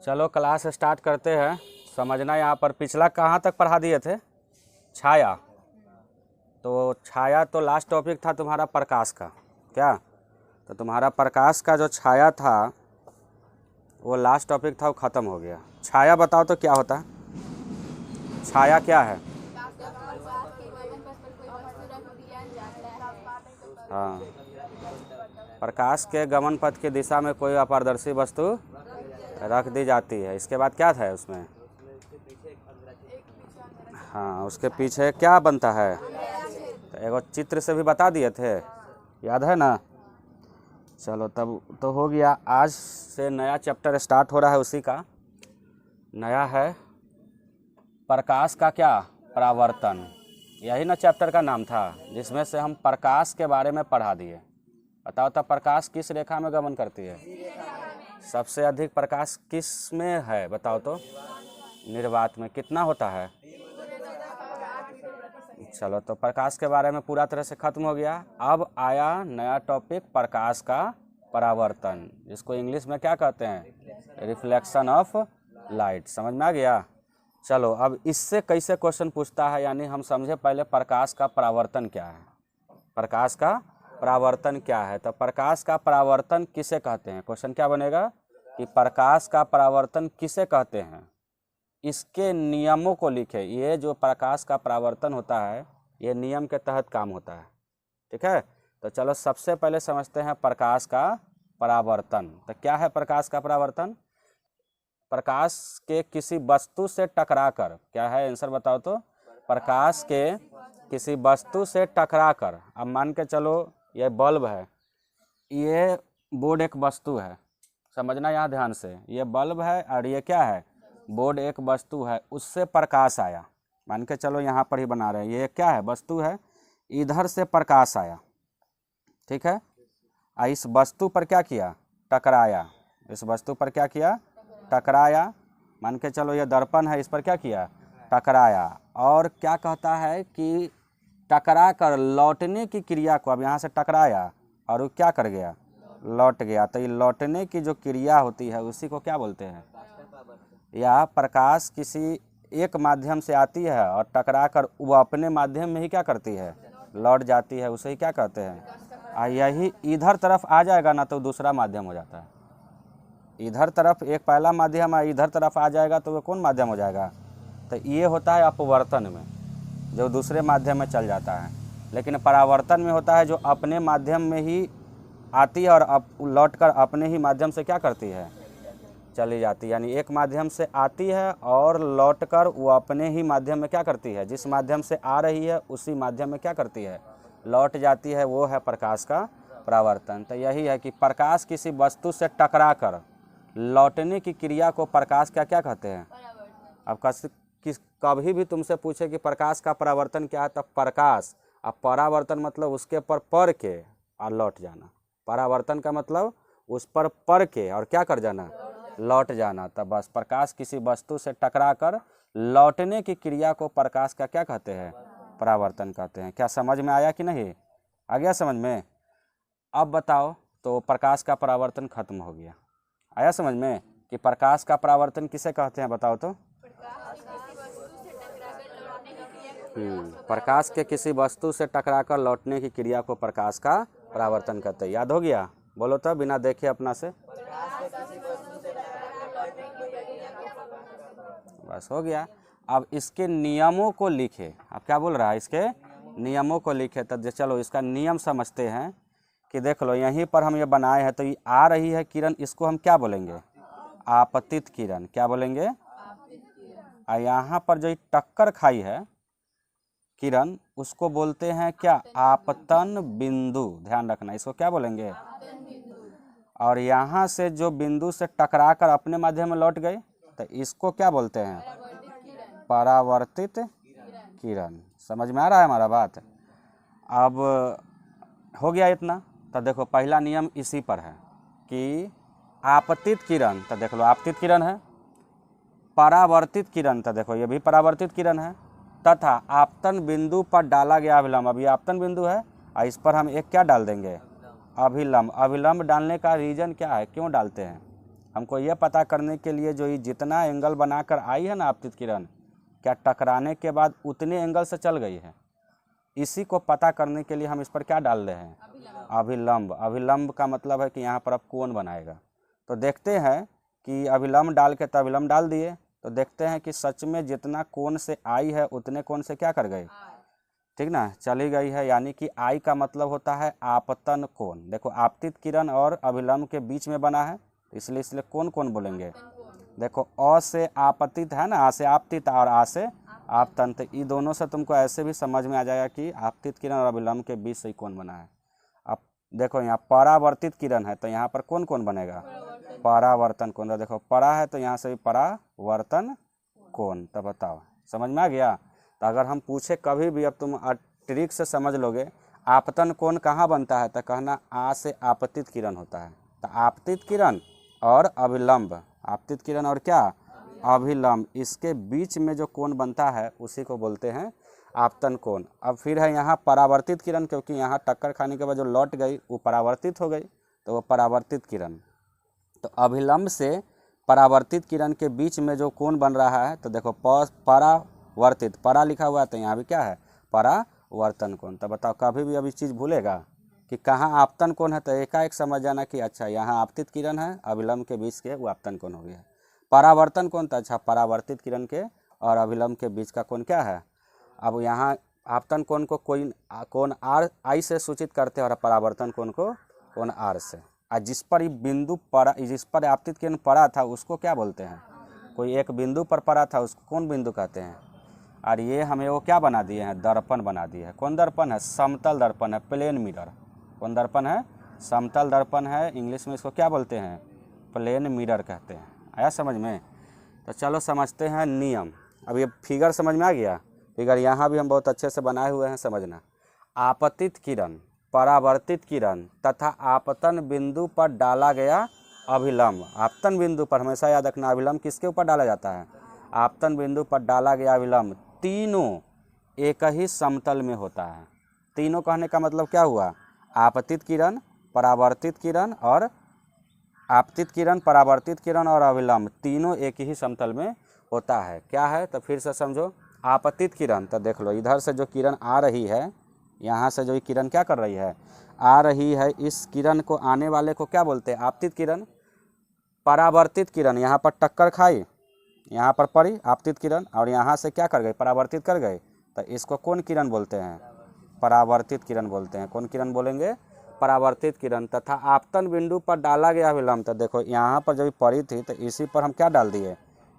चलो class start करते हैं। समझना यहाँ पर पिछला कहाँ तक पढ़ा दिए थे? छाया। तो छाया तो लास्ट टॉपिक था तुम्हारा प्रकाश का। क्या? तो तुम्हारा प्रकाश का जो छाया था वो लास्ट टॉपिक था, वो ख़त्म हो गया। छाया बताओ तो क्या होता है? छाया क्या है? हाँ, प्रकाश के गमन पथ की दिशा में कोई अपारदर्शी वस्तु रख दी जाती है। इसके बाद क्या था उसमें? हाँ, उसके पीछे क्या बनता है? तो एगो चित्र से भी बता दिए थे, याद है ना? चलो तब तो हो गया। आज से नया चैप्टर स्टार्ट हो रहा है, उसी का नया है प्रकाश का क्या? परावर्तन। यही ना चैप्टर का नाम था, जिसमें से हम प्रकाश के बारे में पढ़ा दिए। बताओ तब प्रकाश किस रेखा में गमन करती है? सबसे अधिक प्रकाश किस में है बताओ तो? निर्वात में। कितना होता है? चलो तो प्रकाश के बारे में पूरा तरह से खत्म हो गया। अब आया नया टॉपिक प्रकाश का परावर्तन, जिसको इंग्लिश में क्या कहते हैं? Reflection of light. समझ में आ गया? चलो अब इससे कैसे क्वेश्चन पूछता है, यानी हम समझे पहले प्रकाश का परावर्तन क्या है। प्रकाश का परावर्तन क्या है? तो प्रकाश का परावर्तन किसे कहते हैं? क्वेश्चन क्या बनेगा कि प्रकाश का परावर्तन किसे कहते हैं, इसके नियमों को लिखे। ये जो प्रकाश का परावर्तन होता है ये नियम के तहत काम होता है। ठीक है, तो चलो सबसे पहले समझते हैं प्रकाश का परावर्तन। तो क्या है प्रकाश का परावर्तन? प्रकाश के किसी वस्तु से टकराकर, क्या है आंसर बताओ तो? प्रकाश के किसी वस्तु से टकराकर, अब मान के चलो ये बल्ब है, ये बोर्ड एक वस्तु है, समझना यहाँ ध्यान से। ये बल्ब है और ये क्या है? बोर्ड एक वस्तु है। उससे प्रकाश आया, मान के चलो यहाँ पर ही बना रहे हैं, ये क्या है? वस्तु है। इधर से प्रकाश आया, ठीक है। इस वस्तु पर क्या किया? टकराया। इस वस्तु पर क्या किया? टकराया। मान के चलो ये दर्पण है, इस पर क्या किया? टकराया। और क्या कहता है कि टकरा कर लौटने की क्रिया को, अब यहाँ से टकराया और वो क्या कर गया? लौट गया। तो ये लौटने की जो क्रिया होती है उसी को क्या बोलते हैं? या प्रकाश किसी एक माध्यम से आती है और टकरा कर वो अपने माध्यम में ही क्या करती है? लौट जाती है। उसे ही क्या कहते हैं? यही इधर तरफ आ जाएगा ना तो दूसरा माध्यम हो जाता है। इधर तरफ एक पहला माध्यम है, इधर तरफ आ जाएगा तो वो कौन माध्यम हो जाएगा? तो ये होता है अपवर्तन में, जो दूसरे माध्यम में चल जाता है। लेकिन परावर्तन में होता है जो अपने माध्यम में ही आती है और लौट कर अपने ही माध्यम से क्या करती है? चली जाती है। यानी एक माध्यम से आती है और लौटकर वो अपने ही माध्यम में क्या करती है? जिस माध्यम से आ रही है उसी माध्यम में क्या करती है? लौट जाती है। वो है प्रकाश का परावर्तन। तो यही है कि प्रकाश किसी वस्तु से टकराकर लौटने की क्रिया को प्रकाश का क्या कहते हैं? अब कभी भी तुमसे पूछे कि प्रकाश का परावर्तन क्या है, तब प्रकाश, अब परावर्तन मतलब उसके पर के और लौट जाना। परावर्तन का मतलब उस पर के और क्या कर जाना? लौट जाना। तब बस प्रकाश किसी वस्तु से टकराकर लौटने की क्रिया को प्रकाश का क्या कहते हैं? परावर्तन कहते हैं। क्या समझ में आया कि नहीं? आ गया समझ में? अब बताओ, तो प्रकाश का परावर्तन खत्म हो गया। आया समझ में कि प्रकाश का परावर्तन किसे कहते हैं? बताओ तो। प्रकाश के किसी वस्तु से टकराकर लौटने की क्रिया को प्रकाश का परावर्तन कहते हैं। याद हो गया? बोलो तो बिना देखे अपना से। बस हो गया। अब इसके नियमों को लिखे। अब क्या बोल रहा है? इसके नियमों को लिखे। तो चलो इसका नियम समझते हैं कि देख लो, यहीं पर हम ये बनाए हैं। तो ये आ रही है किरण, इसको हम क्या बोलेंगे? आपतित किरण। क्या बोलेंगे? और यहाँ पर जो टक्कर खाई है किरण, उसको बोलते हैं क्या? आपतन बिंदु। ध्यान रखना, इसको क्या बोलेंगे? और यहाँ से जो बिंदु से टकरा कर अपने माध्यम में लौट गए, तो इसको क्या बोलते हैं? परावर्तित किरण। समझ में आ रहा है हमारा बात? अब हो गया इतना। तो देखो पहला नियम इसी पर है कि आपतित किरण, तो देख लो आपतित किरण है। परावर्तित किरण, तो देखो ये भी परावर्तित किरण है। तथा आपतन बिंदु पर डाला गया अभिलंब, अभी आपतन बिंदु है और इस पर हम एक क्या डाल देंगे? अभिलंब। अभिलंब डालने का रीजन क्या है? क्यों डालते हैं? हमको ये पता करने के लिए जो ये जितना एंगल बनाकर आई है ना आपतित किरण, क्या टकराने के बाद उतने एंगल से चल गई है? इसी को पता करने के लिए हम इस पर क्या डाल रहे हैं? अभिलंब। अभिलंब का मतलब है कि यहाँ पर अब कोण बनाएगा। तो देखते हैं कि अभिलंब डाल के, तो अभिलंब डाल दिए, तो देखते हैं कि सच में जितना कोण से आई है उतने कोण से क्या कर गई, ठीक ना, चली गई है। यानी कि आई का मतलब होता है आपतन कोण। देखो आपतित किरण और अभिलंब के बीच में बना है, इसलिए कौन कौन बोलेंगे? देखो अ से आपतित है ना, आ से आपतित और आ से आपतन, तो ये दोनों से तुमको ऐसे भी समझ में आ जाएगा कि आपतित किरण और अभिलंब के बीच से ही कौन बना है। अब देखो यहाँ परावर्तित किरण है, तो यहाँ पर कौन कौन बनेगा? परावर्तन कोण। तो देखो परा है तो यहाँ से भी परावर्तन कोण। तो बताओ समझ में आ गया? तो अगर हम पूछे कभी भी, अब तुम ट्रिक से समझ लोगे, आपतन कोण कहाँ बनता है, तो कहना आ से आपतित किरण होता है। तो आपतित किरण और अभिलंब, आपतित किरण और क्या, अभिलंब, इसके बीच में जो कोण बनता है उसी को बोलते हैं आपतन कोण। अब फिर है यहाँ परावर्तित किरण, क्योंकि यहाँ टक्कर खाने के बाद जो लौट गई वो परावर्तित हो गई, तो वो परावर्तित किरण। तो अभिलंब से परावर्तित किरण के बीच में जो कोण बन रहा है, तो देखो परावर्तित, परा लिखा हुआ है तो यहाँ भी क्या है, परावर्तन कोण। तो बताओ कभी भी अभी चीज़ भूलेगा कि कहाँ आपतन कोण है, तो एकाएक समझ जाना कि अच्छा यहाँ आपतित किरण है, अभिलंब के बीच के वो आपतन कोण हो गया। परावर्तन कोण, तो अच्छा परावर्तित किरण के और अभिलंब के बीच का कोण क्या है। अब यहाँ आपतन कोण को कोई कोण आर आई से सूचित करते हैं और परावर्तन कोण को कोण आर से। और जिस पर ये बिंदु पड़ा, जिस पर आपतित किरण पड़ा था उसको क्या बोलते हैं? कोई एक बिंदु पर पड़ा था उसको कौन बिंदु कहते हैं? और ये हमें वो क्या बना दिए हैं, दर्पण बना दिए हैं। कौन दर्पण है? समतल दर्पण है, प्लेन मिरर। कौन दर्पण है? समतल दर्पण है। इंग्लिश में इसको क्या बोलते हैं? प्लेन मिरर कहते हैं। आया समझ में? तो चलो समझते हैं नियम। अब ये फिगर समझ में आ गया? फिगर यहाँ भी हम बहुत अच्छे से बनाए हुए हैं, समझना। आपतित किरण, परावर्तित किरण तथा आपतन बिंदु पर डाला गया अभिलंब। आपतन बिंदु पर हमेशा याद रखना, अभिलंब किसके ऊपर डाला जाता है? आपतन बिंदु पर डाला गया अभिलंब तीनों एक ही समतल में होता है। तीनों कहने का मतलब क्या हुआ? आपतित किरण, परावर्तित किरण और आपतित किरण, परावर्तित किरण और अभिलंब तीनों एक ही समतल में होता है। क्या है? तो फिर से समझो। आपतित किरण, तो देख लो इधर से जो किरण आ रही है, यहाँ से जो किरण क्या कर रही है, आ रही है, इस किरण को आने वाले को क्या बोलते हैं? आपतित किरण। परावर्तित किरण यहाँ पर टक्कर खाई, यहाँ पर पड़ी आपतित किरण, और यहाँ से क्या कर गई? परावर्तित कर गए, तो इसको कौन किरण बोलते हैं? परावर्तित किरण बोलते हैं। कौन किरण बोलेंगे? परावर्तित किरण। तथा आपतन बिंदु पर डाला गया अभिलंब, तो देखो यहाँ पर जब पड़ी थी तो इसी पर हम क्या डाल दिए?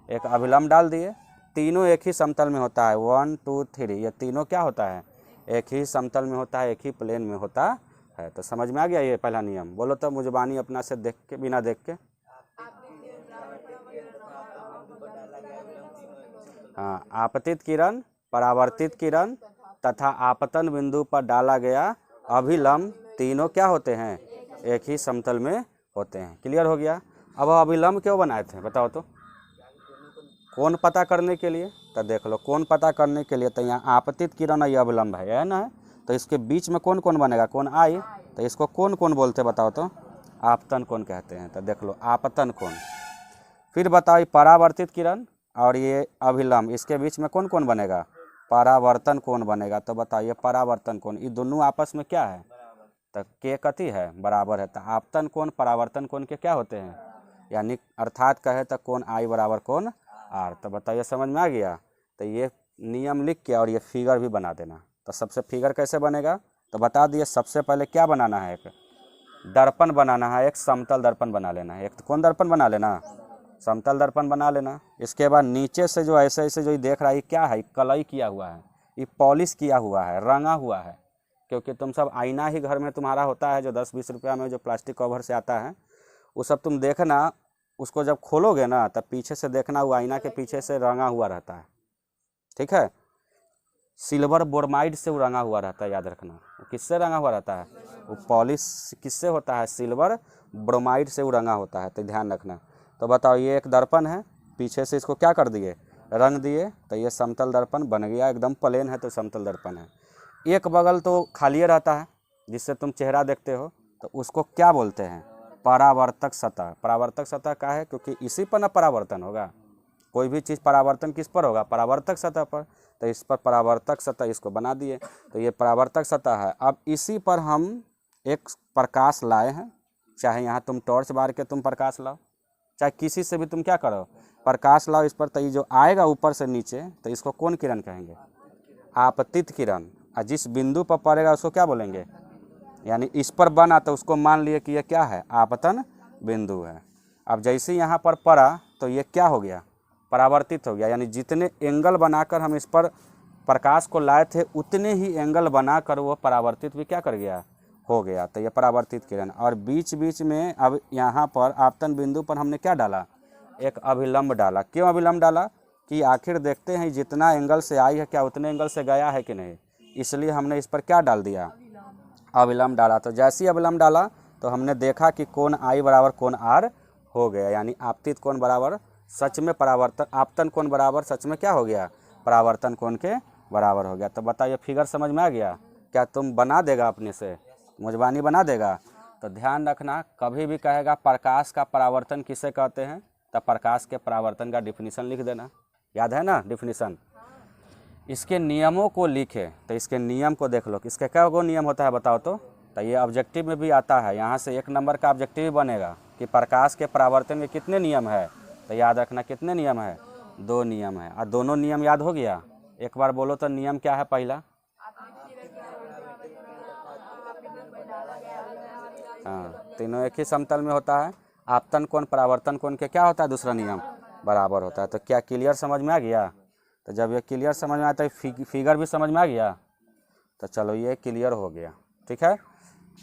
एक अभिलंब डाल दिए। तीनों एक ही समतल में होता है, 1 2 3, ये तीनों क्या होता है? एक ही समतल में होता है, एक ही प्लेन में होता है। तो समझ में आ गया ये पहला नियम? बोलो तो मुजबानी अपना से देख के, बिना देख के। हाँ, आपतित किरण, परावर्तित किरण तथा आपतन बिंदु पर डाला गया अभिलंब तीनों क्या होते हैं? एक ही समतल में होते हैं। क्लियर हो गया? अब अभिलंब क्यों बनाए थे बताओ तो? कोण पता करने के लिए। तो देख लो कोण पता करने के लिए, तो यहाँ आपतित किरण और ये अभिलंब है ना, तो इसके बीच में कौन कौन बनेगा? कोण आई। तो इसको कौन कौन बोलते बताओ तो? आपतन कोण कहते हैं। तो देख लो आपतन कोण। फिर बताओ परावर्तित किरण और ये अभिलंब, इसके बीच में कौन कौन बनेगा? परावर्तन कोण बनेगा। तो बताइए परावर्तन कोण, ये दोनों आपस में क्या है? तो के कति है? बराबर है। तो आपतन कोण परावर्तन कोण के क्या होते हैं? यानी अर्थात कहे तो कोण आई बराबर कोण आर। तो बताइए समझ में आ गया? तो ये नियम लिख के और ये फिगर भी बना देना। तो सबसे फिगर कैसे बनेगा तो बता दिए। सबसे पहले क्या बनाना है? एक दर्पण बनाना है, एक समतल दर्पण बना लेना है। एक तो कौन दर्पण बना लेना? समतल दर्पण बना लेना। इसके बाद नीचे से जो ऐसे ऐसे जो देख रहा है, क्या है? कलई किया हुआ है, ये पॉलिश किया हुआ है, रंगा हुआ है। क्योंकि तुम सब आईना ही घर में तुम्हारा होता है, जो 10-20 रुपया में जो प्लास्टिक कवर से आता है, वो सब तुम देखना। उसको जब खोलोगे ना तब पीछे से देखना, वो आईना के पीछे से रंगा हुआ रहता है। ठीक है? सिल्वर ब्रोमाइड से वो रंगा हुआ रहता है, याद रखना। वो किससे रंगा हुआ रहता है? वो पॉलिश किससे होता है? सिल्वर ब्रोमाइड से वो रंगा होता है। तो ध्यान रखना। तो बताओ ये एक दर्पण है, पीछे से इसको क्या कर दिए? रंग दिए। तो ये समतल दर्पण बन गया, एकदम प्लेन है तो समतल दर्पण है। एक बगल तो खाली रहता है जिससे तुम चेहरा देखते हो, तो उसको क्या बोलते हैं? परावर्तक सतह। परावर्तक सतह का है क्योंकि इसी पर ना परावर्तन होगा, कोई भी चीज़ परावर्तन किस पर होगा, परावर्तक सतह पर। तो इस पर परावर्तक सतह इसको बना दिए, तो ये परावर्तक सतह है। अब इसी पर हम एक प्रकाश लाए हैं, चाहे यहाँ तुम टॉर्च बार के तुम प्रकाश लाओ, चाहे किसी से भी तुम क्या करो प्रकाश लाओ इस पर, तो ये जो आएगा ऊपर से नीचे तो इसको कौन किरण कहेंगे, आपतित किरण। और जिस बिंदु पर पड़ेगा उसको क्या बोलेंगे, यानी इस पर बना तो उसको मान लिए कि ये क्या है, आपतन बिंदु है। अब जैसे यहाँ पर पड़ा तो ये क्या हो गया, परावर्तित हो गया, यानी जितने एंगल बनाकर हम इस पर प्रकाश को लाए थे उतने ही एंगल बनाकर वो परावर्तित भी क्या कर गया, हो गया। तो ये परावर्तित किरण। और बीच बीच में अब यहाँ पर आपतन बिंदु पर हमने क्या डाला, एक अभिलंब डाला। क्यों अभिलंब डाला, कि आखिर देखते हैं जितना एंगल से आई है क्या उतने एंगल से गया है कि नहीं, इसलिए हमने इस पर क्या डाल दिया, अविलंब डाला। तो जैसे ही अविलंब डाला तो हमने देखा कि कोण आई बराबर कोण आर हो गया, यानी आपतित कोण बराबर सच में परावर्तन, आपतन कोण बराबर सच में क्या हो गया, परावर्तन कोण के बराबर हो गया। तो बताइए फिगर समझ में आ गया, क्या तुम बना देगा अपने से, मुजबानी बना देगा। तो ध्यान रखना, कभी भी कहेगा प्रकाश का परावर्तन किसे कहते हैं, तब प्रकाश के परावर्तन का डिफिनीशन लिख देना, याद है ना डिफिनीशन। इसके नियमों को लिखे, तो इसके नियम को देख लो, इसके क्या वो नियम होता है बताओ तो ये ऑब्जेक्टिव में भी आता है, यहाँ से 1 नंबर का ऑब्जेक्टिव भी बनेगा कि प्रकाश के परावर्तन के कितने नियम है। तो याद रखना कितने नियम है, 2 नियम है। और दोनों नियम याद हो गया, एक बार बोलो तो नियम क्या है पहला, हाँ तीनों एक ही समतल में होता है। आपतन कोण परावर्तन कोण के क्या होता है, दूसरा नियम बराबर होता है। तो क्या क्लियर समझ में आ गया। तो जब ये क्लियर समझ में आता है फिगर भी समझ में आ गया, तो चलो ये क्लियर हो गया, ठीक है,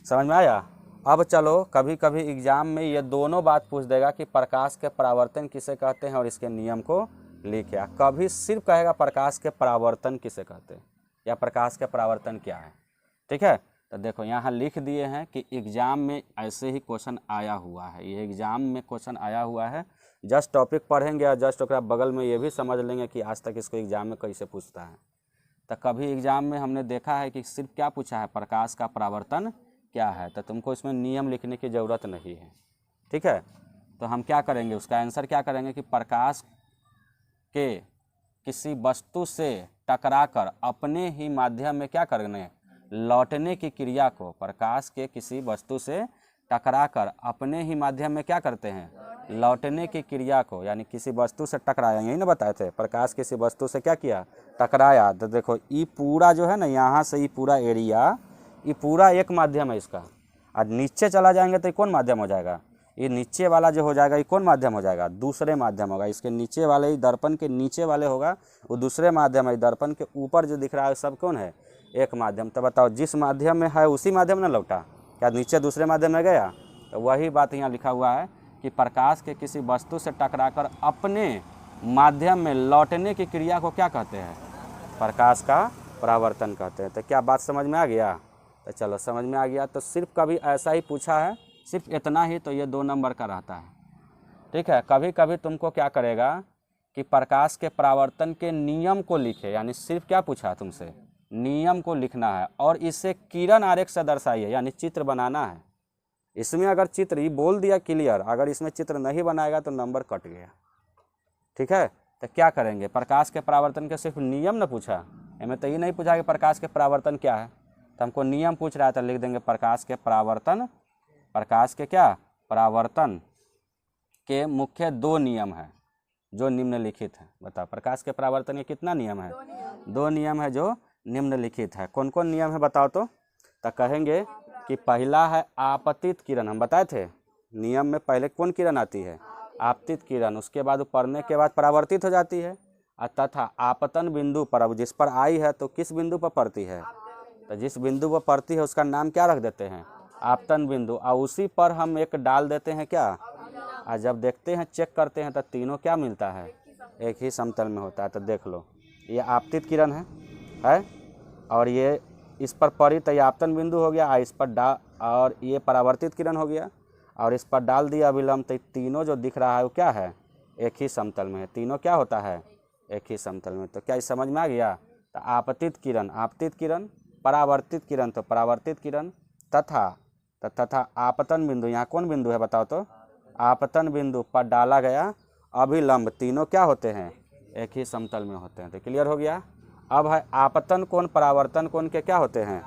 समझ में आया। अब चलो कभी कभी एग्जाम में ये दोनों बात पूछ देगा कि प्रकाश के परावर्तन किसे कहते हैं और इसके नियम को लिखे। कभी सिर्फ कहेगा प्रकाश के परावर्तन किसे कहते हैं या प्रकाश के परावर्तन क्या है, ठीक है। तो देखो यहाँ लिख दिए हैं कि एग्ज़ाम में ऐसे ही क्वेश्चन आया हुआ है, ये एग्ज़ाम में क्वेश्चन आया हुआ है। जस्ट टॉपिक पढ़ेंगे और जस्ट ओकरा बगल में ये भी समझ लेंगे कि आज तक इसको एग्ज़ाम में कैसे पूछता है। तो कभी एग्ज़ाम में हमने देखा है कि सिर्फ क्या पूछा है, प्रकाश का परावर्तन क्या है, तो तुमको इसमें नियम लिखने की ज़रूरत नहीं है, ठीक है। तो हम क्या करेंगे, उसका आंसर क्या करेंगे कि प्रकाश के किसी वस्तु से टकराकर अपने ही माध्यम में क्या करने, लौटने की क्रिया को, प्रकाश के किसी वस्तु से टकराकर अपने ही माध्यम में क्या करते हैं, लौटने की क्रिया को, यानी किसी वस्तु से टकराया, यही ना बताए थे, प्रकाश किसी वस्तु से क्या किया, टकराया। तो देखो ये पूरा जो है ना, यहाँ से ये पूरा एरिया, ये पूरा एक माध्यम है इसका। आज नीचे चला जाएंगे तो ये कौन माध्यम हो जाएगा, ये नीचे वाला जो हो जाएगा ये कौन माध्यम हो जाएगा, दूसरे माध्यम होगा। इसके नीचे वाले ही दर्पण के नीचे वाले होगा वो दूसरे माध्यम है, दर्पण के ऊपर जो दिख रहा है सब कौन है, एक माध्यम। तो बताओ जिस माध्यम में है उसी माध्यम में लौटा, क्या नीचे दूसरे माध्यम में गया। तो वही बात यहाँ लिखा हुआ है कि प्रकाश के किसी वस्तु से टकराकर अपने माध्यम में लौटने की क्रिया को क्या कहते हैं, प्रकाश का परावर्तन कहते हैं। तो क्या बात समझ में आ गया। तो चलो समझ में आ गया। तो सिर्फ कभी ऐसा ही पूछा है, सिर्फ इतना ही, तो ये 2 नंबर का रहता है, ठीक है। कभी कभी तुमको क्या करेगा कि प्रकाश के परावर्तन के नियम को लिखे, यानी सिर्फ क्या पूछा तुमसे, नियम को लिखना है और इसे किरण आरेख से दर्शाइए, यानी चित्र बनाना है। इसमें अगर चित्र ही बोल दिया क्लियर, अगर इसमें चित्र नहीं बनाएगा तो नंबर कट गया, ठीक है। तो क्या करेंगे, प्रकाश के परावर्तन के सिर्फ नियम न पूछा, हमें तो ये नहीं पूछा कि प्रकाश के परावर्तन क्या है, तो हमको नियम पूछ रहा है, तो लिख देंगे प्रकाश के परावर्तन, प्रकाश के क्या, परावर्तन के मुख्य 2 नियम है जो निम्नलिखित है। बताओ प्रकाश के परावर्तन के कितना नियम है, 2 नियम है जो निम्नलिखित है। कौन कौन नियम है बताओ तो कहेंगे कि पहला है आपतित किरण, हम बताए थे नियम में पहले कौन किरण आती है, आपतित किरण, उसके बाद वो पड़ने के बाद परावर्तित हो जाती है, तथा आपतन बिंदु पर, अब जिस पर आई है तो किस बिंदु पर पड़ती है, तो जिस बिंदु पर पड़ती है उसका नाम क्या रख देते हैं, आपतन बिंदु, और उसी पर हम एक डाल देते हैं क्या, और जब देखते हैं चेक करते हैं तो तीनों क्या मिलता है, एक ही समतल में होता है। तो देख लो ये आपतित किरण है और ये इस पर पड़ी तो ये आपतन बिंदु हो गया, इस पर और ये परावर्तित किरण हो गया, और इस पर डाल दिया अभिलंब, तो तीनों जो दिख रहा है वो क्या है, एक ही समतल में है, तीनों क्या होता है, एक ही समतल में। तो क्या इस समझ में आ गया। तो आपतित किरण, आपतित किरण, परावर्तित किरण तो परावर्तित किरण, तथा तथा आपतन बिंदु, यहाँ कौन बिंदु है बताओ तो, आपतन बिंदु पर डाला गया अभिलंब तीनों क्या होते हैं, एक ही समतल में होते हैं। तो क्लियर हो गया। अब है आपतन कोण परावर्तन कोण के क्या होते हैं,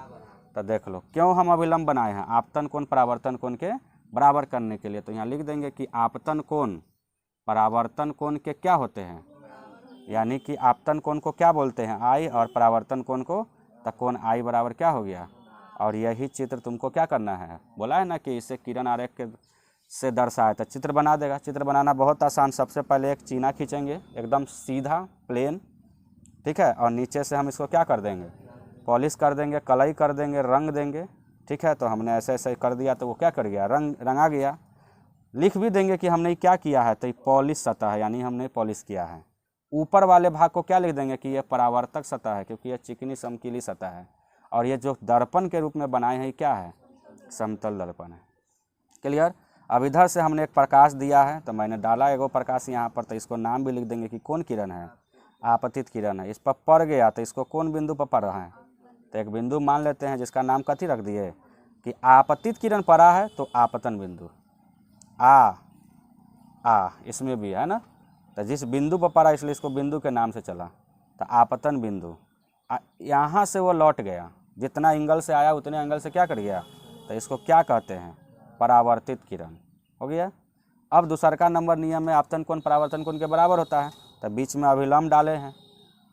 तो देख लो क्यों हम अभिलंब बनाए हैं, आपतन कोण परावर्तन कोण के बराबर करने के लिए। तो यहाँ लिख देंगे कि आपतन कोण परावर्तन कोण के क्या होते हैं, यानी कि आपतन कोण को क्या बोलते हैं, आई, और परावर्तन कोण को, तो कोण आई बराबर क्या हो गया। और यही चित्र तुमको क्या करना है, बोला है ना कि इसे किरण आरेख के से दर्शाए, तो चित्र बना देगा। चित्र बनाना बहुत आसान, सबसे पहले एक चीना खींचेंगे एकदम सीधा प्लेन, ठीक है, और नीचे से हम इसको क्या कर देंगे, पॉलिश कर देंगे, कलई कर देंगे, रंग देंगे, ठीक है। तो हमने ऐसे ऐसे कर दिया तो वो क्या कर गया, रंगा गया। लिख भी देंगे कि हमने क्या किया है, तो ये पॉलिश सतह है, यानी हमने पॉलिश किया है। ऊपर वाले भाग को क्या लिख देंगे कि ये परावर्तक सतह है, क्योंकि ये चिकनी समकीली सतह है। और ये जो दर्पण के रूप में बनाए हैं ये क्या है, समतल दर्पण है। क्लियर। अब इधर से हमने एक प्रकाश दिया है, तो मैंने डाला एगो प्रकाश यहाँ पर, तो इसको नाम भी लिख देंगे कि कौन किरण है, आपतित किरण है। इस पर पड़ गया तो इसको कौन बिंदु पर पड़ रहा है, तो एक बिंदु मान लेते हैं जिसका नाम कथी रख दिए कि आपतित किरण पड़ा है, तो आपतन बिंदु आ इसमें भी है ना, तो जिस बिंदु पर पड़ा इसलिए इसको बिंदु के नाम से चला, तो आपतन बिंदु। यहाँ से वो लौट गया, जितना एंगल से आया उतने एंगल से क्या कर गया, तो इसको क्या कहते हैं, परावर्तित किरण। हो गया। अब दूसरा नंबर नियम में आपतन कोण परावर्तन कोण के बराबर होता है, तो बीच में अभिलंब डाले हैं,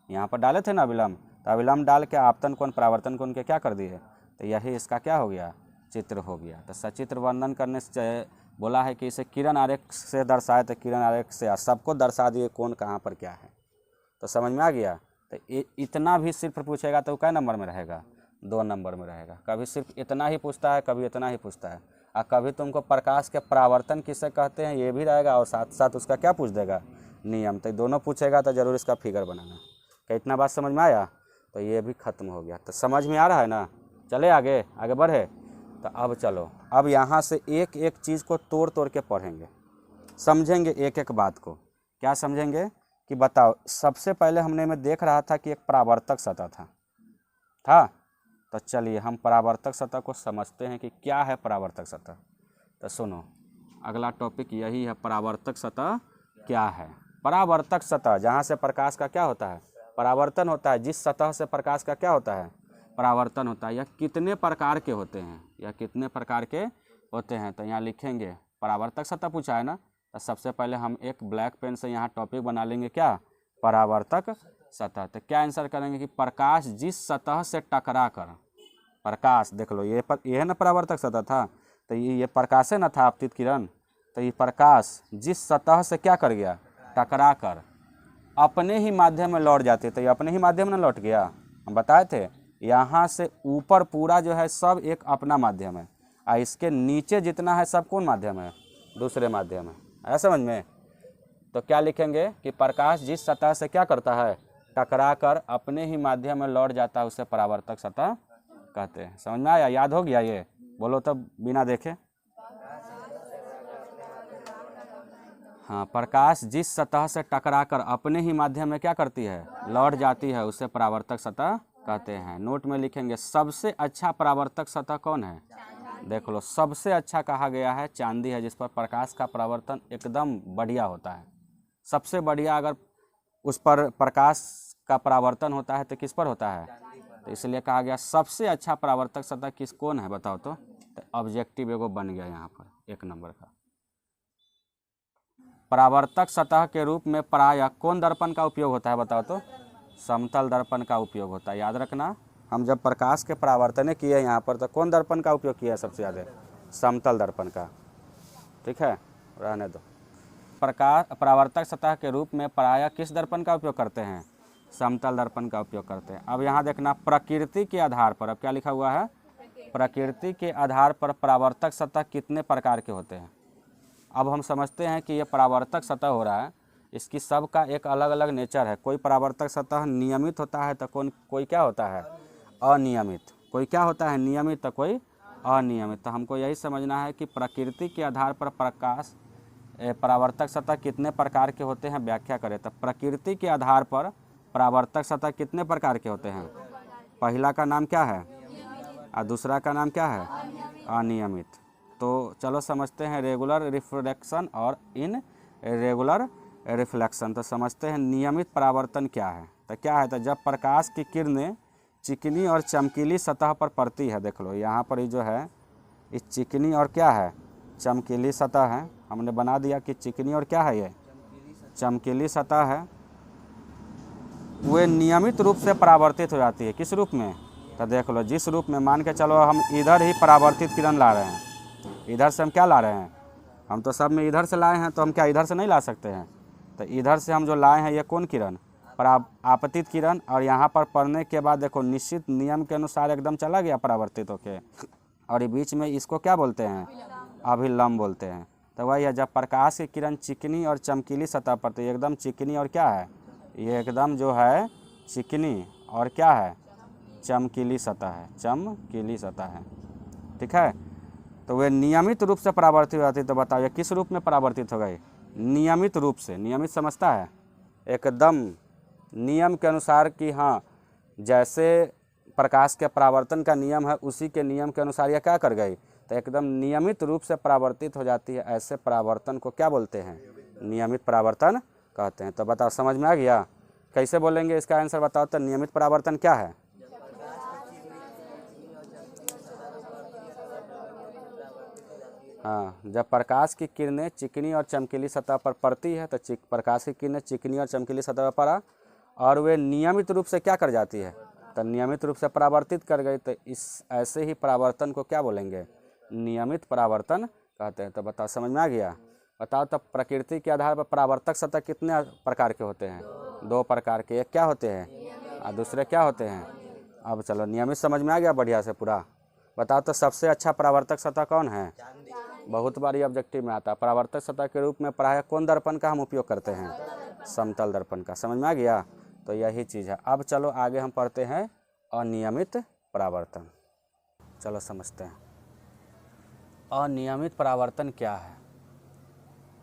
यहाँ पर डाले थे ना अभिलंब, तो अभिलंब डाल के आपतन कोण परावर्तन कोण के क्या कर दिए, तो यही इसका क्या हो गया, चित्र हो गया। तो सचित्र वर्णन करने से बोला है कि इसे किरण आरेख से दर्शाए, तो किरण आरेख से सबको दर्शा दिए कौन कहाँ पर क्या है। तो समझ में आ गया। तो इतना भी सिर्फ पूछेगा तो कै नंबर में रहेगा, 2 नंबर में रहेगा। कभी सिर्फ इतना ही पूछता है, कभी इतना ही पूछता है, और कभी तुमको प्रकाश के परावर्तन किसे कहते हैं ये भी रहेगा, और साथ साथ उसका क्या पूछ देगा, नियम। तो दोनों पूछेगा तो ज़रूर इसका फिगर बनाना। क्या इतना बात समझ में आया, तो ये भी खत्म हो गया। तो समझ में आ रहा है ना, चले आगे बढ़े। तो अब चलो, अब यहाँ से एक एक चीज़ को तोड़ तोड़ के पढ़ेंगे, समझेंगे एक एक बात को। क्या समझेंगे कि बताओ, सबसे पहले हमने में देख रहा था कि एक परावर्तक सतह था। तो चलिए हम परावर्तक सतह को समझते हैं कि क्या है परावर्तक सतह। तो सुनो, अगला टॉपिक यही है, परावर्तक सतह क्या है। परावर्तक सतह जहाँ से प्रकाश का क्या होता है, परावर्तन होता है। जिस सतह से प्रकाश का क्या होता है, परावर्तन होता है। यह कितने प्रकार के होते हैं, यह कितने प्रकार के होते हैं, तो यहाँ लिखेंगे परावर्तक सतह पूछा है ना। तो सबसे पहले हम एक ब्लैक पेन से यहाँ टॉपिक बना लेंगे, क्या, परावर्तक सतह। तो क्या आंसर करेंगे कि प्रकाश जिस सतह से टकरा कर, प्रकाश देख लो, ये है ना परावर्तक सतह था, तो ये प्रकाश है ना था आपतित किरण। तो ये प्रकाश जिस सतह से क्या कर गया, टकरा कर अपने ही माध्यम में लौट जाते, तो ये अपने ही माध्यम में लौट गया। हम बताए थे यहाँ से ऊपर पूरा जो है सब एक अपना माध्यम है, और इसके नीचे जितना है सब कौन माध्यम है, दूसरे माध्यम है। आया समझ में। तो क्या लिखेंगे कि प्रकाश जिस सतह से क्या करता है, टकरा कर अपने ही माध्यम में लौट जाता है, उसे परावर्तक सतह कहते हैं। समझ में आया, याद हो गया ये, बोलो तब बिना देखे। हाँ, प्रकाश जिस सतह से टकरा कर अपने ही माध्यम में क्या करती है, लौट जाती है, उसे परावर्तक सतह कहते हैं। नोट में लिखेंगे सबसे अच्छा परावर्तक सतह कौन है, देख लो सबसे अच्छा कहा गया है चांदी है, जिस पर प्रकाश का परावर्तन एकदम बढ़िया होता है। सबसे बढ़िया अगर उस पर प्रकाश का परावर्तन होता है तो किस पर होता है, तो इसलिए कहा गया सबसे अच्छा परावर्तक सतह किस कौन है, बताओ तो ऑब्जेक्टिव एगो बन गया यहाँ पर 1 नंबर का। परावर्तक सतह के रूप में प्रायः कौन दर्पण का उपयोग होता है, बताओ तो समतल दर्पण का उपयोग होता है। याद रखना, हम जब प्रकाश के परावर्तन किए यहाँ पर तो कौन दर्पण का उपयोग किया सबसे ज़्यादा, समतल दर्पण का। ठीक है, रहने दो। परावर्तक सतह के रूप में प्रायः किस दर्पण का उपयोग करते हैं, समतल दर्पण का उपयोग करते हैं। अब यहाँ देखना, प्रकृति के आधार पर, अब क्या लिखा हुआ है, प्रकृति के आधार पर परावर्तक सतह कितने प्रकार के होते हैं। अब हम समझते हैं कि ये परावर्तक सतह हो रहा है, इसकी सब का एक अलग अलग नेचर है। कोई परावर्तक सतह नियमित होता है तो कोई क्या होता है, अनियमित। कोई क्या होता है, नियमित, तो कोई अनियमित। तो हमको यही समझना है कि प्रकृति के आधार पर परावर्तक सतह कितने प्रकार के होते हैं, व्याख्या करें। तो प्रकृति के आधार पर परावर्तक सतह कितने प्रकार के होते हैं। पहला का नाम क्या है, और दूसरा का नाम क्या है? अनियमित। तो चलो समझते हैं रेगुलर रिफ्रैक्शन और इन रेगुलर रिफ्लेक्शन। तो समझते हैं नियमित परावर्तन क्या है। तो क्या है? तो जब प्रकाश की किरणें चिकनी और चमकीली सतह पर पड़ती है, देख लो यहाँ पर ये जो है ये चिकनी और क्या है? चमकीली सतह है। हमने बना दिया कि चिकनी और क्या है? ये चमकीली सतह है। वे नियमित रूप से परावर्तित हो जाती है। किस रूप में? तो देख लो जिस रूप में, मान के चलो हम इधर ही परावर्तित किरण ला रहे हैं, इधर से हम क्या ला रहे हैं? हम तो सब में इधर से लाए हैं, तो हम क्या इधर से नहीं ला सकते हैं? तो इधर से हम जो लाए हैं ये कौन किरण? आपतित किरण। और यहाँ पर पढ़ने के बाद देखो निश्चित नियम के अनुसार एकदम चला गया परावर्तित होके, और ये बीच में इसको क्या बोलते हैं? अभिलंब बोलते हैं। तो वही है, जब प्रकाश की किरण चिकनी और चमकीली सतह पर, तो एकदम चिकनी और क्या है? ये एकदम जो है चिकनी और क्या है? चमकीली सतह है, चमकीली सतह है। ठीक है। तो वे नियमित रूप से परावर्तित हो जाती है। तो बताओ ये किस रूप में परावर्तित हो गई? नियमित रूप से। नियमित समझता है? एकदम नियम के अनुसार कि हाँ, जैसे प्रकाश के परावर्तन का नियम है उसी के नियम के अनुसार यह क्या कर गई? तो एकदम नियमित रूप से परावर्तित हो जाती है। ऐसे परावर्तन को क्या बोलते हैं? नियमित परावर्तन कहते हैं। तो बताओ समझ में आ गया? कैसे बोलेंगे इसका आंसर बताओ। तो नियमित परावर्तन क्या है? हाँ, जब प्रकाश की किरणें चिकनी और चमकीली सतह पर पड़ती है, तो प्रकाश की किरणें चिकनी और चमकीली सतह पर पड़ा और वे नियमित रूप से क्या कर जाती है? तो नियमित रूप से परावर्तित कर गई। तो इस ऐसे ही परावर्तन को क्या बोलेंगे? नियमित परावर्तन कहते हैं। तो बताओ समझ में आ गया? बताओ तब प्रकृति के आधार पर परावर्तक सतह कितने प्रकार के होते हैं? 2 प्रकार के। एक क्या होते हैं और दूसरे क्या होते हैं? अब चलो नियमित समझ में आ गया बढ़िया से पूरा। बताओ तो सबसे अच्छा परावर्तक सतह कौन है? बहुत बार ये ऑब्जेक्टिव में आता है। परावर्तक सतह के रूप में प्रायः कौन दर्पण का हम उपयोग करते हैं? समतल दर्पण का। समझ में आ गया? तो यही चीज़ है। अब चलो आगे हम पढ़ते हैं अनियमित परावर्तन। चलो समझते हैं अनियमित परावर्तन क्या है।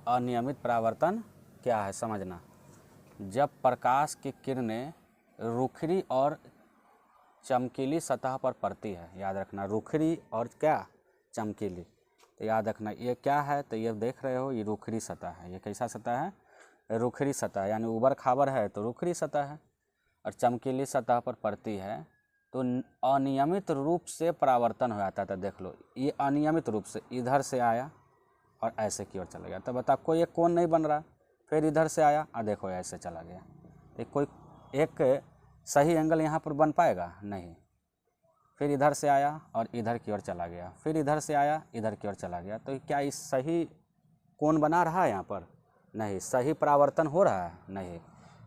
अनियमित परावर्तन क्या है समझना। जब प्रकाश की किरणें रुखरी और चमकीली सतह पर पड़ती है, याद रखना रुखरी और क्या? चमकीली। तो याद रखना ये क्या है? तो ये देख रहे हो ये रुखरी सतह है। ये कैसा सतह है? रुखरी सतह, यानी उबड़ खाबड़ है तो रुखरी सतह है। और चमकीली सतह पर पड़ती है तो अनियमित रूप से परावर्तन हो जाता है। तो देख लो ये अनियमित रूप से इधर से आया और ऐसे की ओर चला गया। तो बता कोई एक कोण नहीं बन रहा, फिर इधर से आया और देखो ऐसे चला गया। तो कोई एक सही एंगल यहाँ पर बन पाएगा? नहीं। फिर इधर से आया और इधर की ओर चला गया, फिर इधर से आया इधर की ओर चला गया। तो क्या इस सही कोण बना रहा है यहाँ पर? नहीं। सही परावर्तन हो रहा है? नहीं।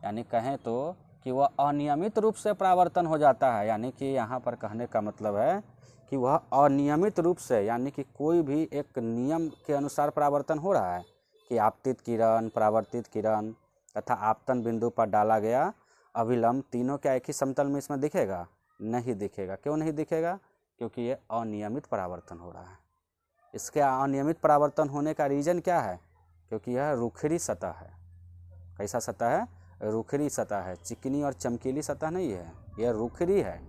यानी कहें तो कि वह अनियमित रूप से परावर्तन हो जाता है। यानी कि यहाँ पर कहने का मतलब है कि वह अनियमित रूप से, यानी कि कोई भी एक नियम के अनुसार परावर्तन हो रहा है कि आपतित किरण, परावर्तित किरण तथा आपतन बिंदु पर डाला गया अभिलंब तीनों क्या एक ही समतल में इसमें दिखेगा? नहीं दिखेगा। क्यों नहीं दिखेगा? क्योंकि ये अनियमित परावर्तन हो रहा है। इसके अनियमित परावर्तन होने का रीज़न क्या है? क्योंकि यह रुखरी सतह है। कैसा सतह है? रुखरी सतह है। चिकनी और चमकीली सतह नहीं है, यह रुखरी है।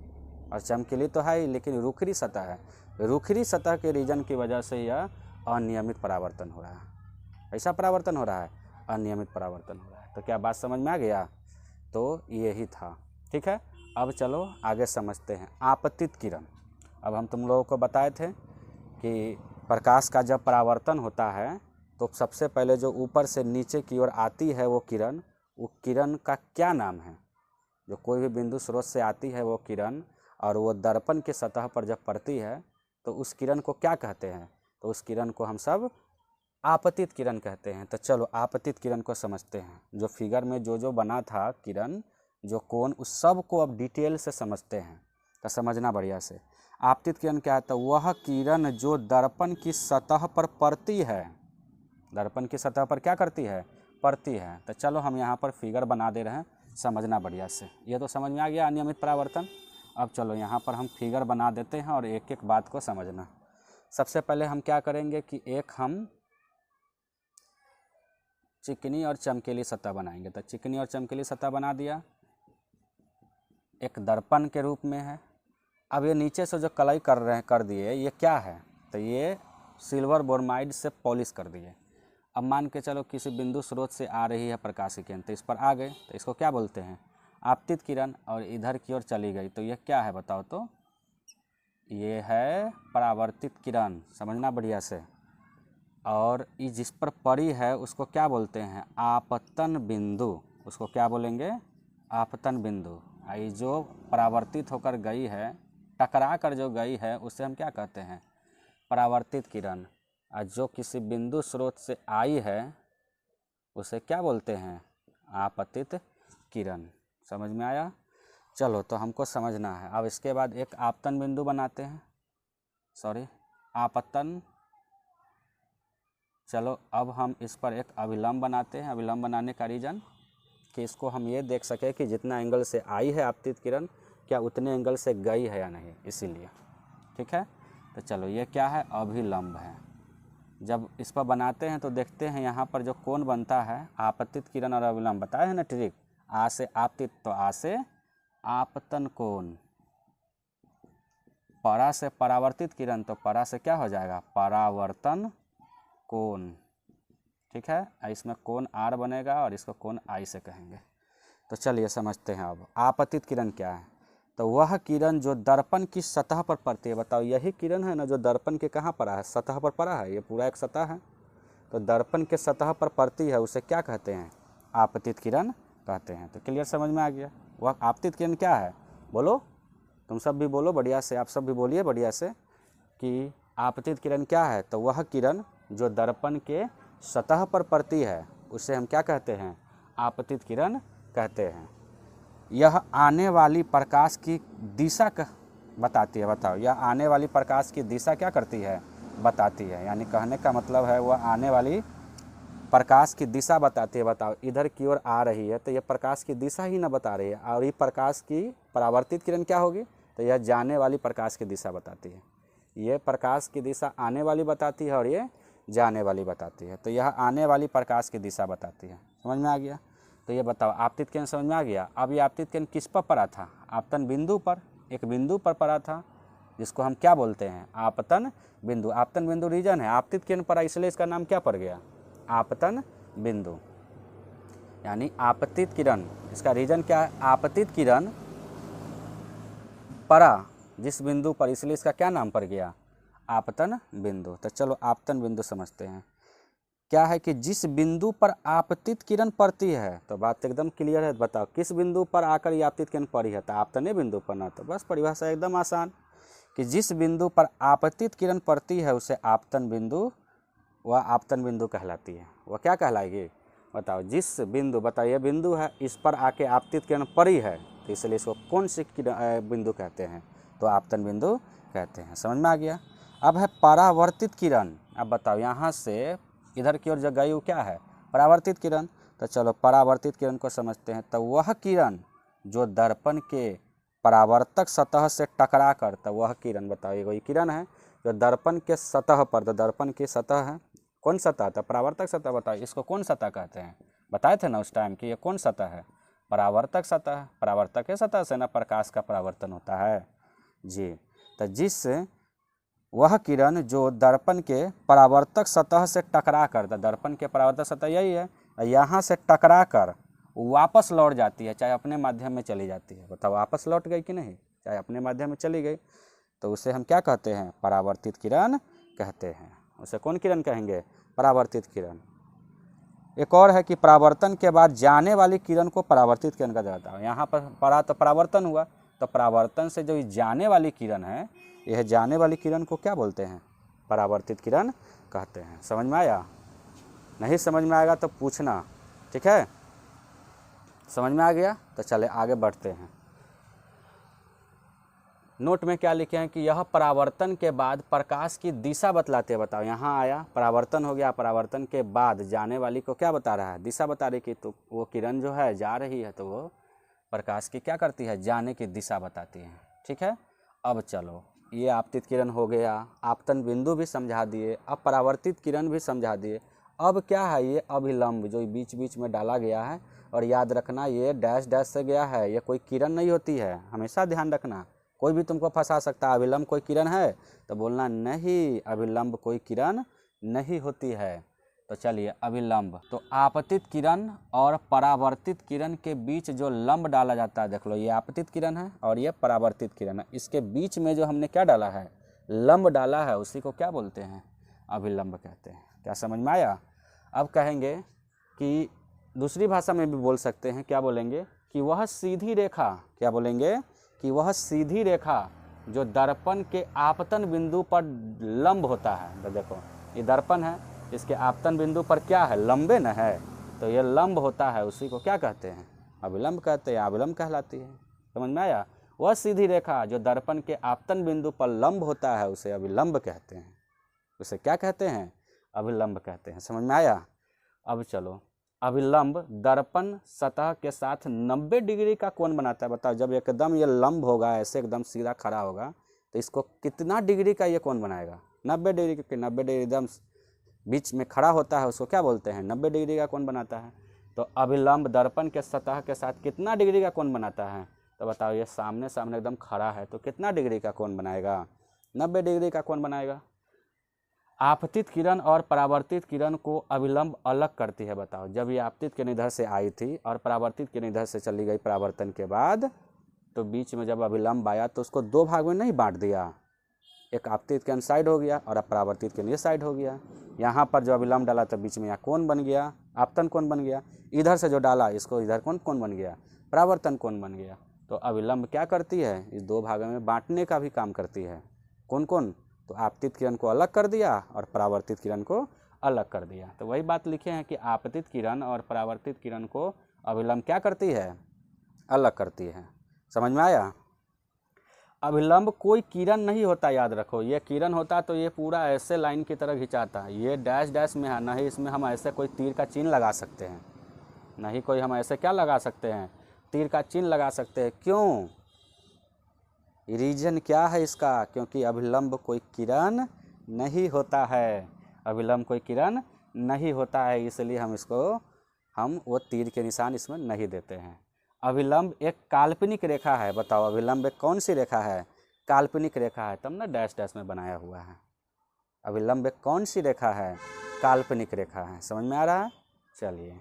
और चमकीली तो है ही, लेकिन रुखरी सतह है। रुखरी सतह के रीजन की वजह से यह अनियमित परावर्तन हो रहा है। कैसा परावर्तन हो रहा है? अनियमित परावर्तन हो रहा है। तो क्या बात समझ में आ गया? तो यही था। ठीक है। अब चलो आगे समझते हैं आपतित किरण। अब हम तुम लोगों को बताए थे कि प्रकाश का जब परावर्तन होता है तो सबसे पहले जो ऊपर से नीचे की ओर आती है वो किरण का क्या नाम है? जो कोई भी बिंदु स्रोत से आती है वो किरण और वो दर्पण के सतह पर जब पड़ती है तो उस किरण को क्या कहते हैं? तो उस किरण को हम सब आपतित किरण कहते हैं। तो चलो आपतित किरण को समझते हैं। जो फिगर में जो बना था किरण, जो कोण, उस सब को अब डिटेल से समझते हैं। तो समझना बढ़िया से। आपतित किरण क्या है? तो वह किरण जो दर्पण की सतह पर पड़ती है। दर्पण की सतह पर क्या करती है? पड़ती है। तो चलो हम यहाँ पर फिगर बना दे रहे हैं, समझना बढ़िया से। ये तो समझ में आ गया अनियमित परावर्तन। अब चलो यहाँ पर हम फिगर बना देते हैं और एक एक बात को समझना। सबसे पहले हम क्या करेंगे कि एक हम चिकनी और चमकीली सतह बनाएंगे। तो चिकनी और चमकीली सतह बना दिया, एक दर्पण के रूप में है। अब ये नीचे से जो कलाई कर दिए ये क्या है, तो ये सिल्वर ब्रोमाइड से पॉलिश कर दिए। अब मान के चलो किसी बिंदु स्रोत से आ रही है प्रकाश की किरण, तो इस पर आ गए तो इसको क्या बोलते हैं, आपतित किरण, और इधर की ओर चली गई तो ये क्या है बताओ, तो ये है परावर्तित किरण, समझना बढ़िया से। और ये जिस पर पड़ी है उसको क्या बोलते हैं, आपतन बिंदु, उसको क्या बोलेंगे, आपतन बिंदु। ये जो परावर्तित होकर गई है, टकरा कर जो गई है, उसे हम क्या कहते हैं, परावर्तित किरण। और जो किसी बिंदु स्रोत से आई है उसे क्या बोलते हैं, आपतित किरण। समझ में आया। चलो तो हमको समझना है। अब इसके बाद एक आपतन बिंदु बनाते हैं, आपतन। चलो अब हम इस पर एक अभिलंब बनाते हैं। अभिलंब बनाने का रीज़न कि इसको हम ये देख सके कि जितना एंगल से आई है आपतित किरण क्या उतने एंगल से गई है या नहीं, इसीलिए। ठीक है, तो चलो ये क्या है, अभिलंब है। जब इस पर बनाते हैं तो देखते हैं यहाँ पर जो कोण बनता है, आपतित किरण और अभिलंब बताए हैं ना ट्रिक, आ से आपतित तो आ से आपतन कोण, परा से परावर्तित किरण तो परा से क्या हो जाएगा, परावर्तन कोण। ठीक है, इसमें कोण आर बनेगा और इसको कोण आई से कहेंगे। तो चलिए समझते हैं। अब आपतित किरण क्या है, तो वह किरण जो दर्पण की सतह पर पड़ती है। बताओ यही किरण है ना जो दर्पण के कहाँ पड़ा है, सतह पर पड़ा है, ये पूरा एक सतह है, तो दर्पण के सतह पर पड़ती है उसे क्या कहते हैं, आपतित किरण कहते हैं। तो क्लियर, समझ में आ गया। वह आपतित किरण क्या है, बोलो, तुम सब भी बोलो बढ़िया से, आप सब भी बोलिए बढ़िया से कि आपतित किरण क्या है। तो वह किरण जो दर्पण के सतह पर पड़ती है उसे हम क्या कहते हैं, आपतित किरण कहते हैं। यह आने वाली प्रकाश की दिशा का बताती है। बताओ, यह आने वाली प्रकाश की दिशा क्या करती है, बताती है। यानी कहने का मतलब है वह आने वाली प्रकाश की दिशा बताती है। बताओ, इधर की ओर आ रही है तो यह प्रकाश की दिशा ही ना बता रही है, और ये प्रकाश की परावर्तित किरण क्या होगी, तो यह जाने वाली प्रकाश की दिशा बताती है। ये प्रकाश की दिशा आने वाली बताती है और ये जाने वाली बताती है। तो यह आने वाली प्रकाश की दिशा बताती है। समझ में आ गया। तो ये बताओ, आपतित किरण समझ में आ गया। अब ये आपतित किरण किस पर पड़ा था, आपतन बिंदु पर, एक बिंदु पर पड़ा था जिसको हम क्या बोलते हैं, आपतन बिंदु। आपतन बिंदु रीजन है, आपतित किरण पड़ा इसलिए इसका नाम क्या पड़ गया, आपतन बिंदु। यानी आपतित किरण, इसका रीजन क्या है, आपतित किरण पड़ा जिस बिंदु पर, इसलिए इसका क्या नाम पड़ गया, आपतन बिंदु। तो चलो आपतन बिंदु समझते हैं। क्या है कि जिस बिंदु पर आपतित किरण पड़ती है, तो बात एकदम क्लियर है। बताओ किस बिंदु पर आकर ये आपतित किरण पड़ी है, तो आपतने बिंदु पर ना। तो बस परिभाषा एकदम आसान कि जिस बिंदु पर आपतित किरण पड़ती है उसे आपतन बिंदु, वह आपतन बिंदु कहलाती है। वह क्या कहलाएगी, बताओ, जिस बिंदु, बताओ ये बिंदु है, इस पर आके आपतित किरण पड़ी है तो इसलिए इसको कौन सी बिंदु कहते हैं, तो आपतन बिंदु कहते हैं। समझ में आ गया। अब है परावर्तित किरण। अब बताओ यहाँ से इधर की ओर जो गई वो क्या है, परावर्तित किरण। तो चलो परावर्तित किरण को समझते हैं। तो वह किरण जो दर्पण के परावर्तक सतह से टकरा कर, तो वह किरण, बताओ ये किरण है जो दर्पण के सतह पर, तो दर्पण की सतह है, कौन सतह, तो परावर्तक सतह। बताओ इसको कौन सतह कहते हैं, बताए थे ना उस टाइम कि ये कौन सतह है, परावर्तक सतह। परावर्तक के सतह से ना प्रकाश का परावर्तन होता है जी। तो जिस वह किरण जो दर्पण के परावर्तक सतह से टकरा कर, दर्पण के परावर्तक सतह यही है, यहाँ से टकरा कर वापस लौट जाती है, चाहे अपने माध्यम में चली जाती है। बताओ वापस लौट गई कि नहीं, चाहे अपने माध्यम में चली गई, तो उसे हम क्या कहते हैं, परावर्तित किरण कहते हैं। उसे कौन किरण कहेंगे, परावर्तित किरण। एक और है कि परावर्तन के बाद जाने वाली किरण को परावर्तित किरण कहा जाता है। यहाँ पर पड़ा तो परावर्तन हुआ, तो परावर्तन से जो जाने वाली किरण है, यह जाने वाली किरण को क्या बोलते हैं, परावर्तित किरण कहते हैं। समझ में आया, नहीं समझ में आएगा तो पूछना, ठीक है। समझ में आ गया, तो चले आगे बढ़ते हैं। नोट में क्या लिखे हैं कि यह परावर्तन के बाद प्रकाश की दिशा बतलाते हैं। बताओ यहाँ आया, परावर्तन हो गया, परावर्तन के बाद जाने वाली को क्या बता रहा है, दिशा बता रही कि तो वो किरण जो है जा रही है, तो वो प्रकाश की क्या करती है, जाने की दिशा बताती है। ठीक है, अब चलो ये आपतित किरण हो गया, आपतन बिंदु भी समझा दिए, अब परावर्तित किरण भी समझा दिए। अब क्या है, ये अभिलंब जो बीच बीच में डाला गया है, और याद रखना ये डैश डैश से गया है, ये कोई किरण नहीं होती है, हमेशा ध्यान रखना, कोई भी तुमको फंसा सकता है, अभिलंब कोई किरण है तो बोलना नहीं, अभिलंब कोई किरण नहीं होती है। तो चलिए अभिलंब, तो आपतित किरण और परावर्तित किरण के बीच जो लंब डाला जाता है, देख लो ये आपतित किरण है और ये परावर्तित किरण है, इसके बीच में जो हमने क्या डाला है, लंब डाला है, उसी को क्या बोलते हैं, अभिलंब कहते हैं। क्या समझ में आया? अब कहेंगे कि दूसरी भाषा में भी बोल सकते हैं, क्या बोलेंगे कि वह सीधी रेखा, क्या बोलेंगे कि वह सीधी रेखा जो दर्पण के आपतन बिंदु पर लंब होता है। तो देखो ये दर्पण है, इसके आपतन बिंदु पर क्या है, लंबे न है, तो ये लंब होता है, उसी को क्या कहते हैं, अभिलंब कहते हैं, अभिलंब कहलाती है। समझ में आया? वह सीधी रेखा जो दर्पण के आपतन बिंदु पर लंब होता है उसे अभिलंब कहते हैं, उसे क्या कहते हैं, अभिलंब कहते हैं। समझ में आया? अब चलो, अभिलंब दर्पण सतह के साथ 90 डिग्री का कोण बनाता है। बताओ, जब एकदम ये लंब होगा, ऐसे एकदम सीधा खड़ा होगा, तो इसको कितना डिग्री का ये कोण बनाएगा, 90 डिग्री, क्योंकि 90 डिग्री एकदम बीच में खड़ा होता है, उसको क्या बोलते हैं, 90 डिग्री का कोण बनाता है। तो अभिलंब दर्पण के सतह के साथ कितना डिग्री का कोण बनाता है? तो बताओ, ये सामने सामने एकदम खड़ा है तो कितना डिग्री का कोण बनाएगा, 90 डिग्री का कोण बनाएगा। आपतित किरण और परावर्तित किरण को अभिलंब अलग करती है। बताओ, जब ये आपतित किरण इधर से आई थी और परावर्तित किरण इधर से चली गई परावर्तन के बाद, तो बीच में जब अभिलंब आया तो उसको दो भाग में नहीं बांट दिया, एक आपतित किरण साइड हो गया और अब परावर्तित किरण ये साइड हो गया। यहाँ पर जो अभिलंब डाला तो बीच में यहाँ कोण बन गया, आपतन कोण बन गया, इधर से जो डाला इसको इधर कोण बन गया, परावर्तन कोण बन गया। तो अभिलंब क्या करती है, इस दो भागों में बांटने का भी काम करती है। कौन कौन? तो आपतित किरण को अलग कर दिया और परावर्तित किरण को अलग कर दिया। तो वही बात लिखे हैं कि आपतित किरण और परावर्तित किरण को अभिलंब क्या करती है, अलग करती है। समझ में आया? अभिलंब कोई किरण नहीं होता, याद रखो, ये किरण होता तो ये पूरा ऐसे लाइन की तरह खिंचाता, ये डैश डैश में है, ना ही इसमें हम ऐसे कोई तीर का चिन्ह लगा सकते हैं, ना ही कोई हम ऐसे क्या लगा सकते हैं, तीर का चिन्ह लगा सकते हैं। क्यों? रीजन क्या है इसका? क्योंकि अभिलंब कोई किरण नहीं होता है, अभिलंब कोई किरण नहीं होता है, इसलिए हम वो तीर के निशान इसमें नहीं देते हैं। अभिलंब एक काल्पनिक रेखा है। बताओ, अभिलंब एक कौन सी रेखा है, काल्पनिक रेखा है, तब ना डैश डैश में बनाया हुआ है। अभिलंब एक कौन सी रेखा है, काल्पनिक रेखा है। समझ में आ रहा है? चलिए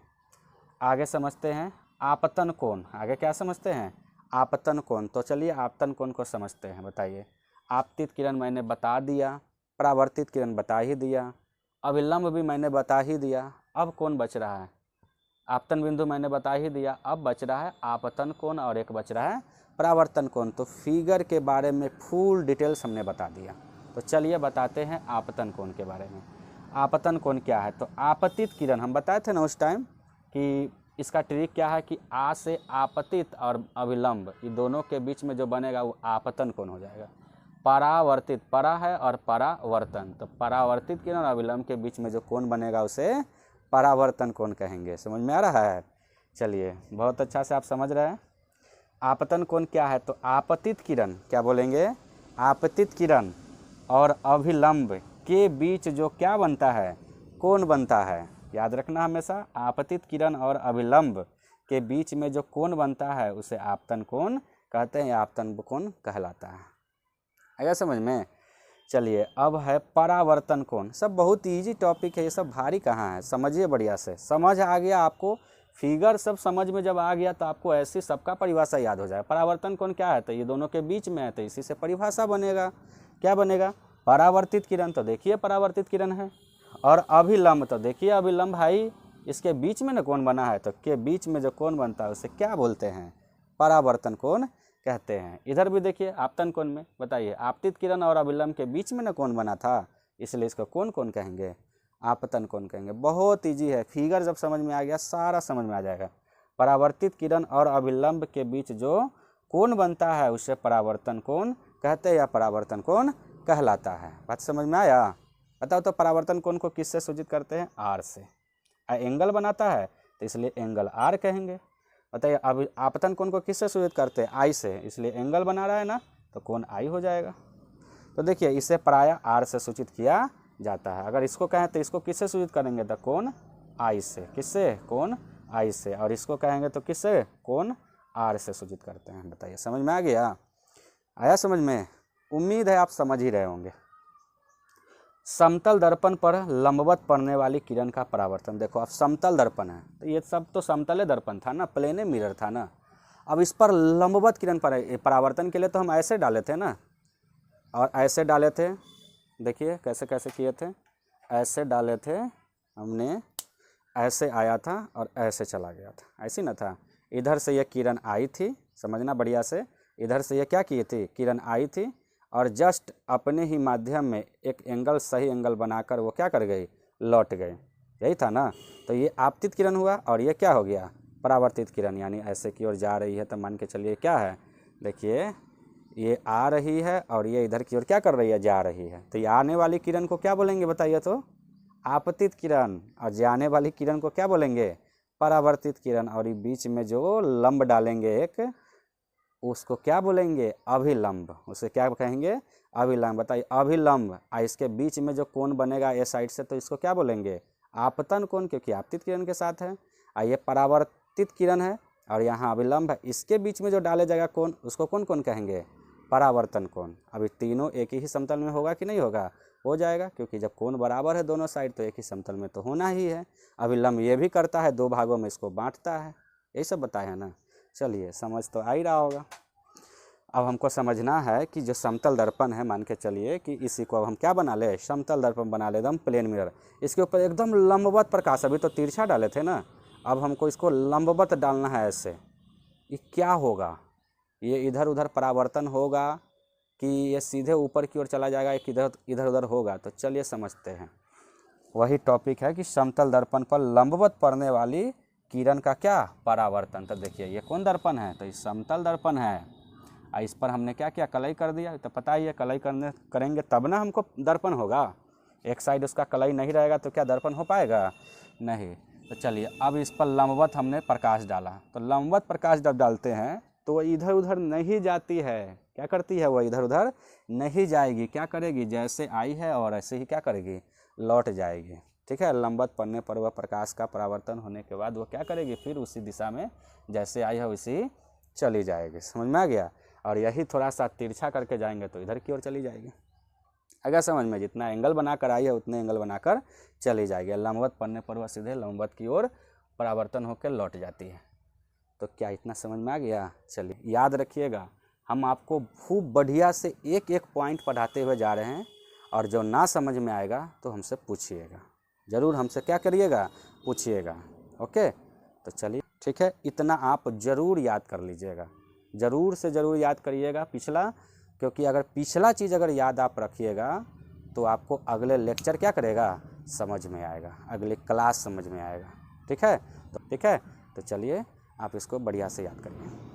आगे समझते हैं आपतन कोण। आगे क्या समझते हैं, आपतन कोण। तो चलिए आपतन कोण को समझते हैं। बताइए, आपतित किरण मैंने बता दिया, परावर्तित किरण बता ही दिया, अभिलंब भी मैंने बता ही दिया, अब कौन बच रहा है, आपतन बिंदु मैंने बता ही दिया, अब बच रहा है आपतन कोण और एक बच रहा है परावर्तन कोण। तो फिगर के बारे में फुल डिटेल्स हमने बता दिया। तो चलिए बताते हैं आपतन कोण के बारे में। आपतन कोण क्या है? तो आपतित किरण हम बताए थे ना उस टाइम कि इसका ट्रिक क्या है कि आ से आपतित और अभिलंब ये दोनों के बीच में जो बनेगा वो आपतन कोण हो जाएगा। परावर्तित, परा है और परावर्तन, तो परावर्तित किरण और अभिलंब के बीच में जो कोण बनेगा उसे परावर्तन कोण कहेंगे। समझ में आ रहा है? चलिए बहुत अच्छा से आप समझ रहे हैं। आपतन कोण क्या है? तो आपतित किरण, क्या बोलेंगे, आपतित किरण और अभिलंब के बीच जो क्या बनता है, कोण बनता है। याद रखना हमेशा, आपतित किरण और अभिलंब के बीच में जो कोण बनता है उसे आपतन कोण कहते हैं, आपतन कोण कहलाता है। आया समझ में? चलिए अब है परावर्तन कोण। सब बहुत इजी टॉपिक है, ये सब भारी कहाँ है, समझिए बढ़िया से। समझ आ गया आपको, फिगर सब समझ में जब आ गया तो आपको ऐसी सबका परिभाषा याद हो जाए। परावर्तन कोण क्या है? तो ये दोनों के बीच में है, तो इसी से परिभाषा बनेगा। क्या बनेगा? परावर्तित किरण, तो देखिए परावर्तित किरण है, और अभिलंब, तो देखिए अभिलंब भाई इसके बीच में ना कोण बना है, तो के बीच में जो कोण बनता है उसे क्या बोलते हैं, परावर्तन कोण कहते हैं। इधर भी देखिए आपतन कोण में, बताइए आपतित किरण और अभिलंब के बीच में ना कोण बना था, इसलिए इसको कौन कहेंगे, आपतन कोण कहेंगे। बहुत इजी है, फिगर जब समझ में आ गया सारा समझ में आ जाएगा। परावर्तित किरण और अभिलंब के बीच जो कोण बनता है उसे परावर्तन कोण कहते हैं या परावर्तन कोण कहलाता है। बात समझ में आया? बताओ तो परावर्तन कोण को किससे सूचित करते हैं? आर से। एंगल बनाता है तो इसलिए एंगल आर कहेंगे। बताइए अब आपतन कोण को किससे सूचित करते हैं? आई से, इसलिए एंगल बना रहा है ना, तो कोण आई हो जाएगा। तो देखिए इसे प्रायः आर से सूचित किया जाता है। अगर इसको कहें तो इसको किससे सूचित करेंगे? तो कोण आई से। किससे? कोण आई से। और इसको कहेंगे तो किससे? कोण आर से सूचित करते हैं। बताइए समझ में आ गया? आया समझ में? उम्मीद है आप समझ ही रहे होंगे। समतल दर्पण पर लंबवत पड़ने वाली किरण का परावर्तन। देखो अब समतल दर्पण है तो ये सब तो समतले दर्पण था ना, प्लेने मिरर था ना। अब इस पर लंबवत किरण परावर्तन के लिए तो हम ऐसे डाले थे ना, और ऐसे डाले थे, देखिए कैसे कैसे किए थे, ऐसे डाले थे हमने, ऐसे आया था और ऐसे चला गया था, ऐसे ना था। इधर से ये किरण आई थी, समझना बढ़िया से, इधर से ये क्या की थी, किरण आई थी और जस्ट अपने ही माध्यम में एक एंगल, सही एंगल बनाकर वो क्या कर गई, लौट गई, यही था ना। तो ये आपतित किरण हुआ और ये क्या हो गया, परावर्तित किरण, यानी ऐसे की ओर जा रही है तो मान के चलिए क्या है, देखिए ये आ रही है और ये इधर की ओर क्या कर रही है, जा रही है। तो ये आने वाली किरण को क्या बोलेंगे बताइए तो, आपतित किरण, और जाने वाली किरण को क्या बोलेंगे, परावर्तित किरण। और ये बीच में जो लंब डालेंगे एक, उसको क्या बोलेंगे, अभिलंब, उसे क्या कहेंगे, अभिलंब। बताइए अभिलंब, इसके बीच में जो कोण बनेगा ए साइड से, तो इसको क्या बोलेंगे, आपतन कोण, क्योंकि आपतित किरण के साथ है। ये परावर्तित किरण है और यहाँ अभिलंब है, इसके बीच में जो डाले जाएगा कोण, उसको कौन कौन कहेंगे, परावर्तन कोण। अभी तीनों एक ही समतल में होगा कि नहीं होगा, हो जाएगा, क्योंकि जब कोण बराबर है दोनों साइड तो एक ही समतल में तो होना ही है। अभिलंब ये भी करता है, दो भागों में इसको बांटता है, यही सब बताया है ना। चलिए समझ तो आ ही रहा होगा। अब हमको समझना है कि जो समतल दर्पण है, मान के चलिए कि इसी को अब हम क्या बना ले, समतल दर्पण बना ले, एकदम प्लेन मिरर, इसके ऊपर एकदम लंबवत प्रकाश, अभी तो तिरछा डाले थे ना, अब हमको इसको लंबवत डालना है ऐसे। ये क्या होगा, ये इधर उधर परावर्तन होगा कि ये सीधे ऊपर की ओर चला जाएगा, एक इधर उधर होगा। तो चलिए समझते हैं, वही टॉपिक है कि समतल दर्पण पर लंबवत पड़ने वाली किरण का क्या, परावर्तन। तो देखिए ये कौन दर्पण है, तो ये समतल दर्पण है। इस पर हमने क्या किया, कलई कर दिया। तो पता ही है कलई करेंगे तब ना हमको दर्पण होगा, एक साइड उसका कलई नहीं रहेगा तो क्या दर्पण हो पाएगा, नहीं। तो चलिए अब इस पर लंबवत हमने प्रकाश डाला, तो लंबवत प्रकाश जब डालते हैं तो वह इधर उधर नहीं जाती है, क्या करती है, वह इधर उधर नहीं जाएगी, क्या करेगी, जैसे आई है और ऐसे ही क्या करेगी, लौट जाएगी। ठीक है, लंबवत पड़ने पर वह प्रकाश का परावर्तन होने के बाद वो क्या करेगी, फिर उसी दिशा में जैसे आई है वैसी चली जाएगी। समझ में आ गया। और यही थोड़ा सा तिरछा करके जाएंगे तो इधर की ओर चली जाएगी। अगर समझ में, जितना एंगल बनाकर आई है उतने एंगल बनाकर चली जाएगी। लंबवत पड़ने पर वह सीधे लंबवत की ओर परावर्तन होकर लौट जाती है। तो क्या इतना समझ में आ गया। चलिए याद रखिएगा, हम आपको खूब बढ़िया से एक एक पॉइंट पढ़ाते हुए जा रहे हैं, और जो ना समझ में आएगा तो हमसे पूछिएगा, ज़रूर हमसे क्या करिएगा, पूछिएगा। ओके, तो चलिए ठीक है, इतना आप ज़रूर याद कर लीजिएगा, ज़रूर से ज़रूर याद करिएगा पिछला, क्योंकि अगर पिछला चीज़ अगर याद आप रखिएगा तो आपको अगले लेक्चर क्या करेगा, समझ में आएगा, अगली क्लास समझ में आएगा। ठीक है, तो चलिए आप इसको बढ़िया से याद करिए।